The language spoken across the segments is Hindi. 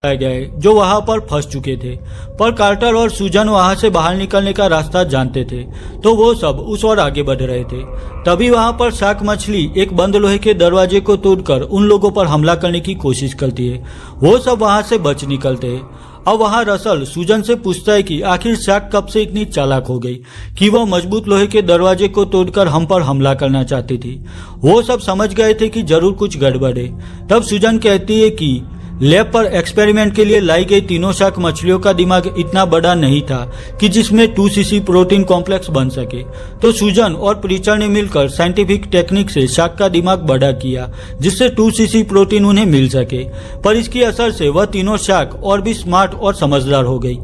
गए जो वहां पर फंस चुके थे। पर कार्टर और सूजन वहां से बाहर निकलने का रास्ता जानते थे, तो वो सब उस ओर आगे बढ़ रहे थे। तभी वहां पर शार्क मछली एक बंद लोहे के दरवाजे को तोड़कर उन लोगों पर हमला करने की कोशिश करती है। वो सब वहां से बच निकलते हैं। अब वहां रसल सूजन से पूछता है कि आखिर शार्क कब से इतनी चालाक हो गई कि वो मजबूत लोहे के दरवाजे को तोड़कर हम पर हमला करना चाहती थी। वो सब समझ गए थे कि जरूर कुछ गड़बड़ है। तब सूजन कहती है कि लैब पर एक्सपेरिमेंट के लिए लाई गई तीनों शार्क मछलियों का दिमाग इतना बड़ा नहीं था कि जिसमें 2cc प्रोटीन कॉम्प्लेक्स बन सके। तो सूजन और प्रीचर ने मिलकर साइंटिफिक टेक्निक से शार्क का दिमाग बड़ा किया जिससे 2cc प्रोटीन उन्हें मिल सके। पर इसकी असर से वह तीनों शार्क और भी स्मार्ट और समझदार हो गई।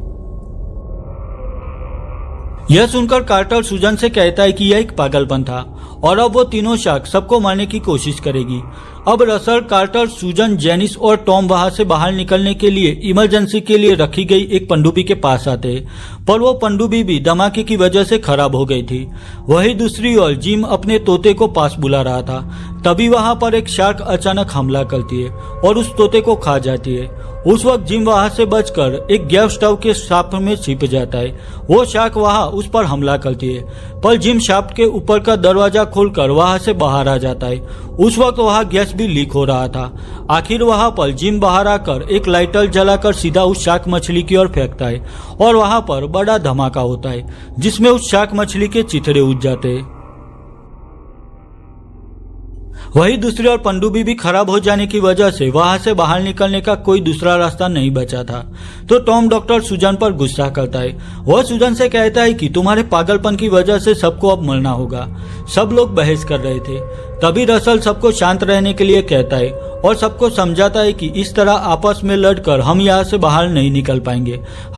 यह सुनकर कार्टर सूजन से कहता है कि यह एक पागलपन था और अब वो तीनों शार्क सबको मारने की कोशिश करेगी। अब रसल, कार्टर, सूजन, जेनिस और टॉम वहां से बाहर निकलने के लिए इमरजेंसी के लिए रखी गई एक पनडुब्बी के पास आते हैं, पर वो पनडुब्बी भी धमाके की वजह से खराब हो गई थी। वही दूसरी ओर जिम अपने तोते को पास बुला रहा था। तभी वहां पर एक शार्क अचानक हमला करती है और उस तोते को खा जाती है। उस वक्त जिम वहां से बचकर एक गैस स्टोव के शाफ्ट में छिप जाता है। वो शार्क वहां उस पर हमला करती है, पर जिम शाफ्ट के ऊपर का दरवाजा खोलकर वहां से बाहर आ जाता है। उस वक्त वहां गैस भी लीक हो रहा था। आखिर वहां पर जिम बाहर आकर एक लाइटर जलाकर सीधा उस शार्क मछली की ओर फेंकता है और वहां पर बड़ा धमाका होता है जिसमें उस शार्क मछली के चिथड़े उठ जाते हैं। वही दूसरी ओर पनडुब्बी भी खराब हो जाने की वजह से वहां से बाहर निकलने का कोई दूसरा रास्ता नहीं बचा था। तो टॉम डॉक्टर सूजन पर गुस्सा करता है। वह सूजन से कहता है कि तुम्हारे पागलपन की वजह से सबको अब मरना होगा। सब लोग बहस कर रहे थे। तभी रसल सबको शांत रहने के लिए कहता है और सबको समझाता है कि इस तरह आपस में लड़कर हम यहाँ से बाहर नहीं निकल पाएंगे।